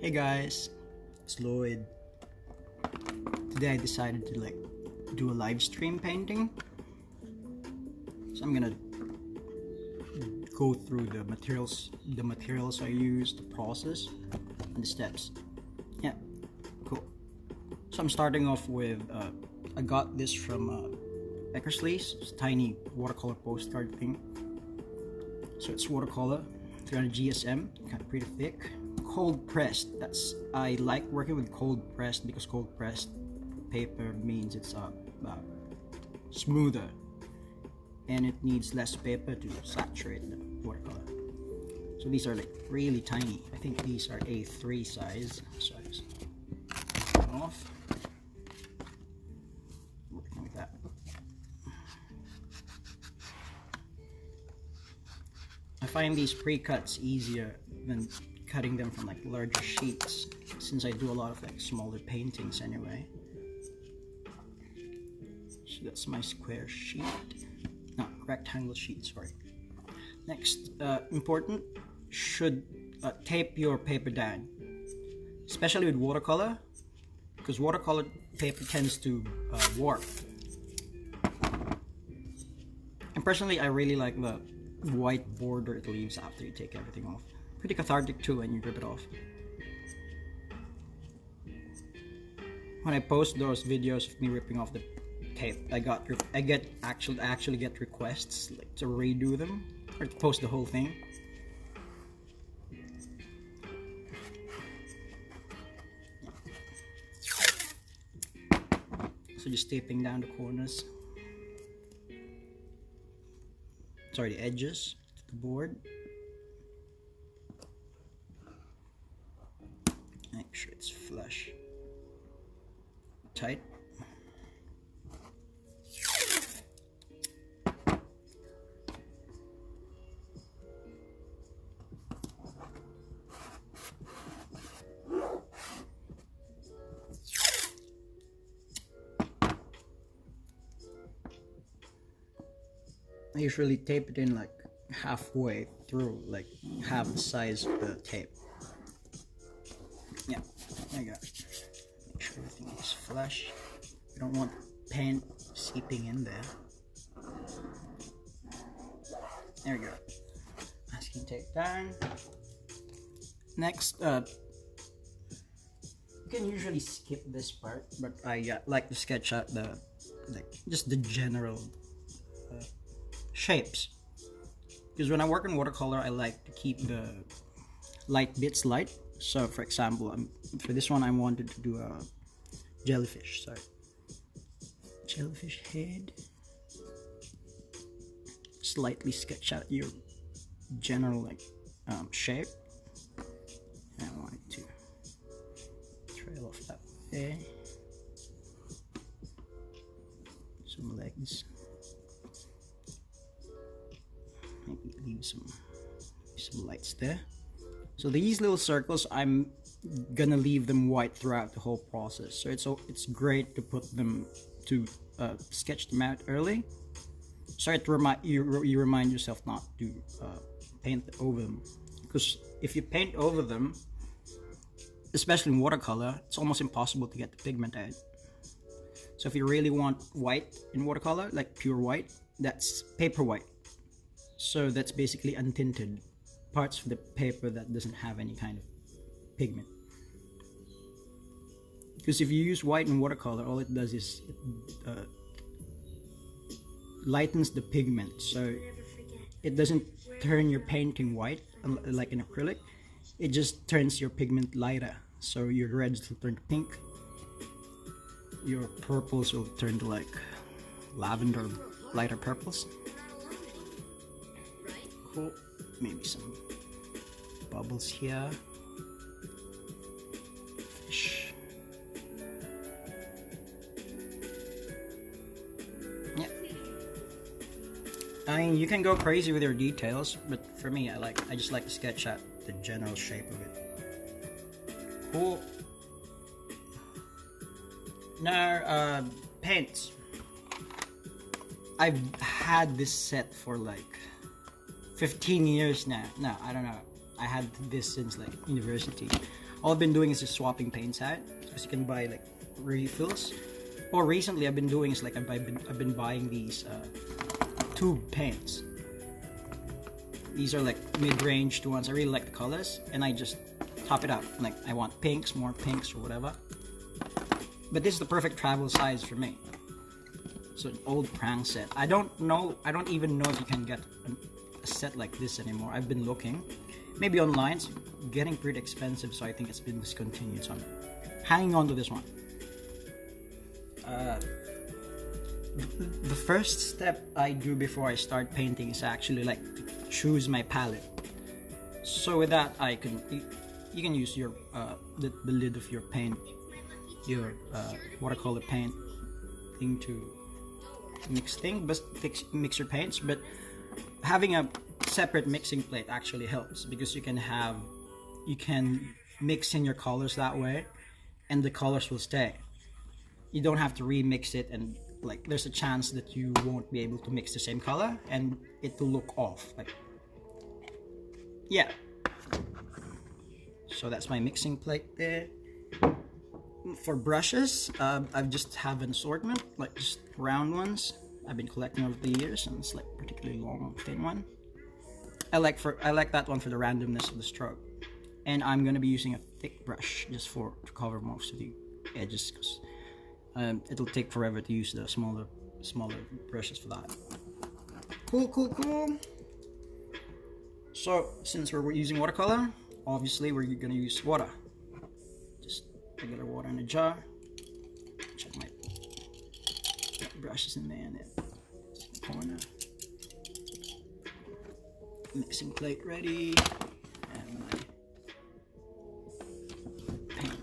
Hey guys, it's Lloyd. Today I decided to do a live stream painting. So I'm gonna go through the materials I use, the process, and the steps. Yeah, cool. So I'm starting off with I got this from Eckersley's. It's a tiny watercolor postcard thing. So it's watercolor, 300 GSM, kind of pretty thick. Cold pressed. I like working with cold pressed because cold pressed paper means it's smoother, and it needs less paper to saturate the watercolor. So these are really tiny. I think these are A3 size. So I just turn them off. Working with that. I find these pre-cuts easier than cutting them from larger sheets, since I do a lot of smaller paintings anyway. So that's my square sheet, no, rectangle sheet, sorry. Next, important, should tape your paper down, especially with watercolor, because watercolor paper tends to warp. And personally, I really like the white border it leaves after you take everything off. Pretty cathartic too when you rip it off. When I post those videos of me ripping off the tape, I actually get requests to redo them or to post the whole thing. So just taping down the corners. Sorry, the edges to the board. Make sure it's flush, tight. I usually tape it in halfway through, half the size of the tape. Yeah, there you go. Make sure everything is flush. You don't want paint seeping in there. There we go. Masking tape down. Next, you can usually skip this part, but I like to sketch out just the general shapes. Because when I work in watercolor, I like to keep the light bits light. So for example, for this one I wanted to do a jellyfish. So jellyfish head. Slightly sketch out your general shape. And I want it to trail off that way. Some legs. Maybe leave some lights there. So these little circles, I'm gonna leave them white throughout the whole process. So it's great to put them to sketch them out early. Sorry to remind yourself not to paint over them, because if you paint over them, especially in watercolor, it's almost impossible to get the pigment out. So if you really want white in watercolor, like pure white, that's paper white. So that's basically untinted parts of the paper that doesn't have any kind of pigment. Because if you use white in watercolor, all it does is it lightens the pigment, so it doesn't turn your painting white like in acrylic. It just turns your pigment lighter, so your reds will turn to pink, your purples will turn to lavender, lighter purples. Cool. Maybe some bubbles here. Fish. Yeah. I mean, you can go crazy with your details, but for me, I just like to sketch out the general shape of it. Cool. Now, paints. I've had this set for 15 years now. No, I don't know. I had this since university. all I've been doing is just swapping paints out, because you can buy like refills. Or recently I've been doing is like I've been buying these tube paints. These are like mid-range ones. I really like the colors, and I just top it up. Like I want pinks, more pinks or whatever. But this is the perfect travel size for me. So an old prank set. I don't even know if you can get a set like this anymore. I've been looking. Maybe online. It's getting pretty expensive, so I think it's been discontinued. So I'm hanging on to this one. The first step I do before I start painting is actually like to choose my palette. So with that, you can use your the lid of your paint, your watercolor paint thing to mix your paints. But having a separate mixing plate actually helps, because you can mix in your colors that way, and the colors will stay. You don't have to remix it, and like there's a chance that you won't be able to mix the same color and it will look off. Like, yeah. So that's my mixing plate there. For brushes, I just have an assortment, like just round ones I've been collecting over the years, and it's like particularly long, thin one. I like that one for the randomness of the stroke, and I'm gonna be using a thick brush just to cover most of the edges, because it'll take forever to use the smaller brushes for that. Cool. So since we're using watercolor, obviously we're gonna use water. Just regular water in a jar. Check my brushes in there, and then corner. Mixing plate ready, and my paint.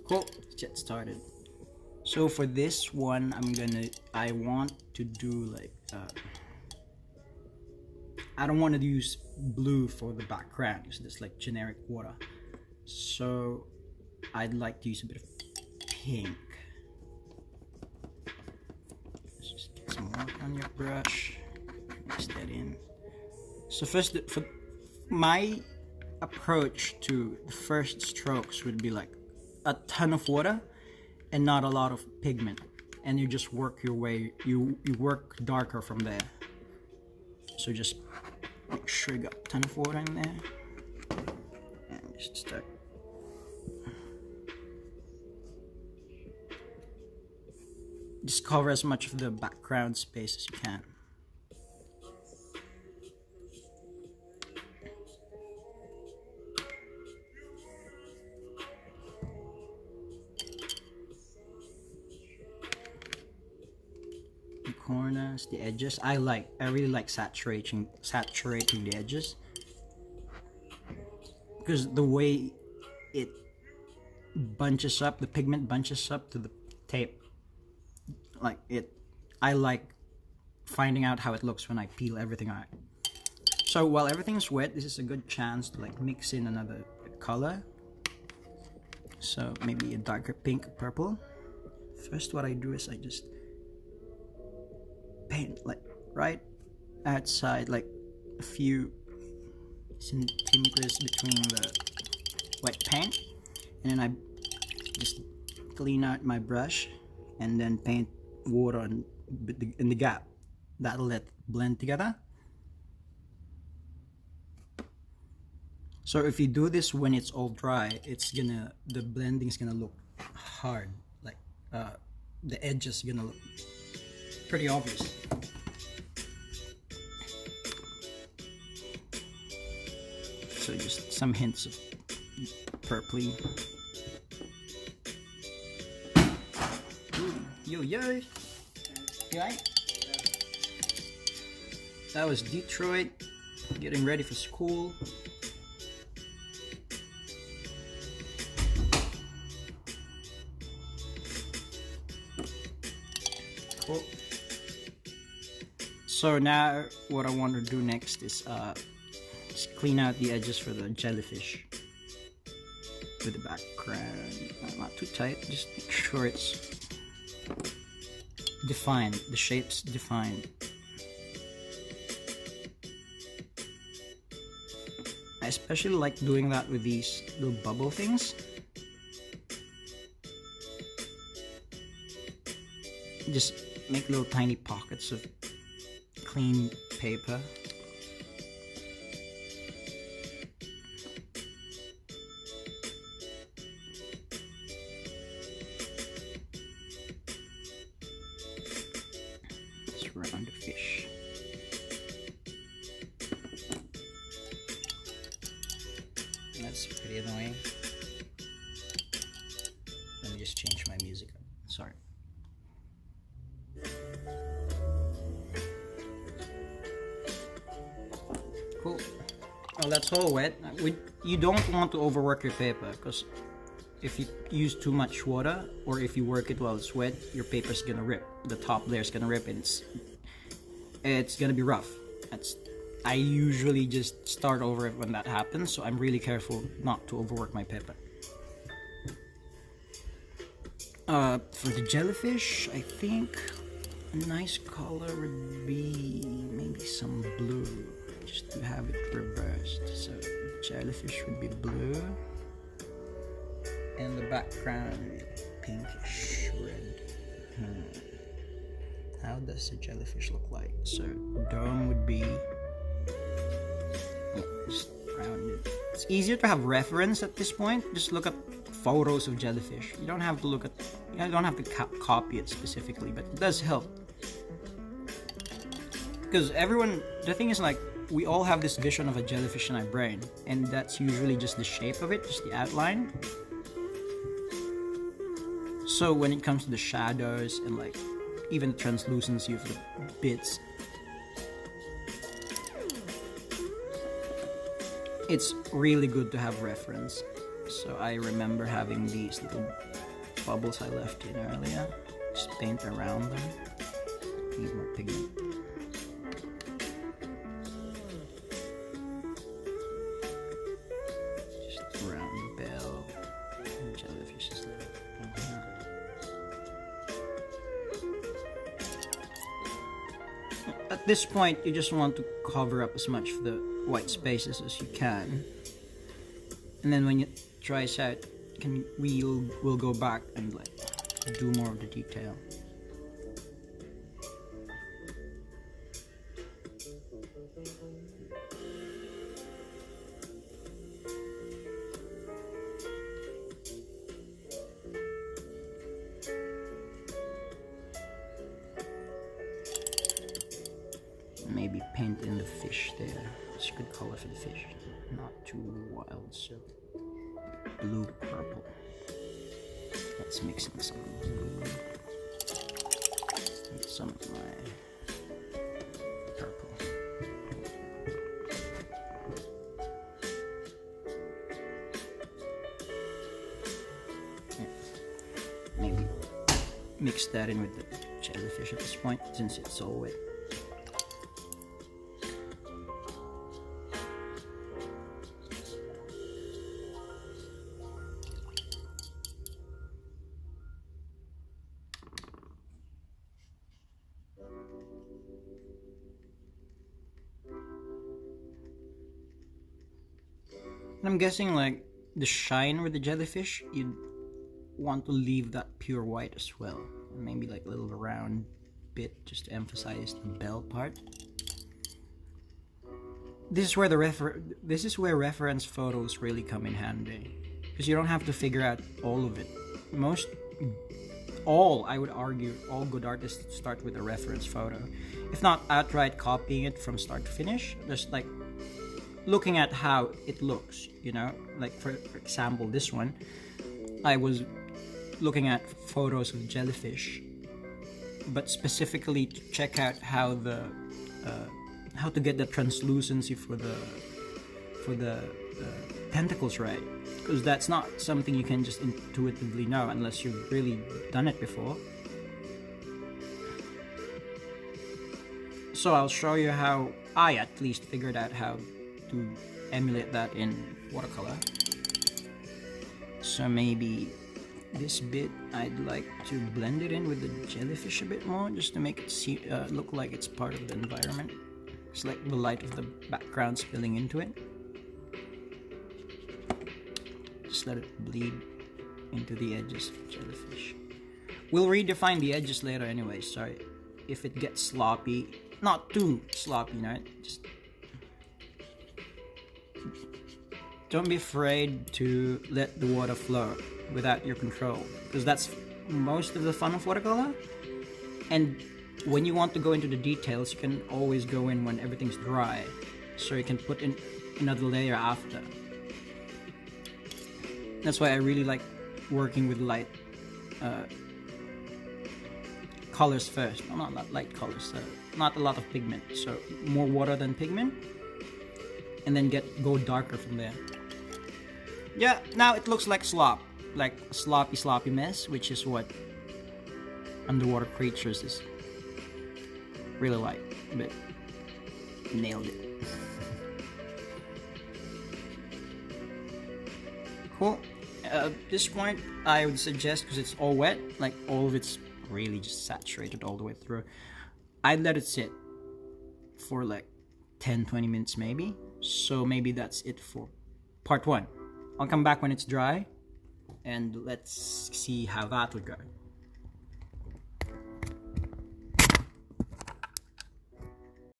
Cool, let's get started. So for this one, I want to do like I don't want to use blue for the background, because it's like generic water. So I'd like to use a bit of pink. Let's just get some water on your brush, mix that in. So first, for my approach to the first strokes would be like a ton of water and not a lot of pigment, and you just work your way, you work darker from there. So just make sure you got a ton of water in there, and just start. Just cover as much of the background space as you can. The corners, the edges. I really like saturating the edges, because the way it bunches up, the pigment bunches up to the tape. Like I like finding out how it looks when I peel everything out. So while everything's wet, this is a good chance to like mix in another color. So maybe a darker pink, purple. First, what I do is I just paint like right outside, like a few centimeters between the wet paint, and then I just clean out my brush and then paint water in the gap. That'll let it blend together. So if you do this when it's all dry, the blending is gonna look hard, like the edges are gonna look pretty obvious. So just some hints of purpley. Yo. Guy? That was Detroit, getting ready for school. Cool. So now what I want to do next is just clean out the edges for the jellyfish with the background. Not too tight, just make sure it's defined, the shape's defined. I especially like doing that with these little bubble things. Just make little tiny pockets of clean paper. Just around the fish. That's pretty annoying. Let me just change my music up. Sorry. Cool. Well, that's all wet. You don't want to overwork your paper, because if you use too much water, or if you work it while it's wet, your paper's gonna rip. The top layer is gonna rip, and it's gonna be rough. I usually just start over it when that happens, so I'm really careful not to overwork my paper. For the jellyfish, I think a nice color would be maybe some blue, just to have it reversed. So jellyfish would be blue, and the background pinkish red. How does the jellyfish look like? So dome would be just rounded. It's easier to have reference at this point. Just look at photos of jellyfish. You don't have to look at. You don't have to copy it specifically, but it does help. Because the thing is, like, we all have this vision of a jellyfish in our brain, and that's usually just the shape of it, just the outline. So when it comes to the shadows and like even the translucency of the bits, it's really good to have reference. So I remember having these little bubbles I left in earlier. Just paint around them. Need more pigment. Just around the bell. And jellyfish's little. At this point, you just want to cover up as much of the white spaces as you can. And then when it dries out, we'll go back and like do more of the detail. Maybe paint in the fish there. It's a good color for the fish, not too wild. So blue purple. Let's mix in some blue with some of my purple. Yeah. Maybe mix that in with the jellyfish at this point, since it's so wet. And I'm guessing like the shine with the jellyfish, you'd want to leave that pure white as well. And maybe like a little round bit just to emphasize the bell part. This is where reference photos really come in handy, because you don't have to figure out all of it. I would argue, all good artists start with a reference photo, if not outright copying it from start to finish. Just like looking at how it looks, you know, like for example this one, I was looking at photos of jellyfish, but specifically to check out how to get the translucency for the tentacles right, because that's not something you can just intuitively know unless you've really done it before. So I'll show you how I at least figured out how to emulate that in watercolor. So maybe this bit I'd like to blend it in with the jellyfish a bit more, just to make it look like it's part of the environment. It's like the light of the background spilling into it. just let it bleed into the edges of Jellyfish. We'll redefine the edges later anyway, so if it gets sloppy, not too sloppy, right? Just don't be afraid to let the water flow without your control, because that's most of the fun of watercolor. And when you want to go into the details, you can always go in when everything's dry, so you can put in another layer after. That's why I really like working with light colors first. No, not light colors, not a lot of pigment, so more water than pigment, and then go darker from there. Yeah, now it looks like slop, like a sloppy mess, which is what underwater creatures is really like. But nailed it. Cool. At this point, I would suggest, because it's all wet, like all of it's really just saturated all the way through, I'd let it sit for like 10-20 minutes maybe. So maybe that's it for part 1. I'll come back when it's dry and let's see how that would go.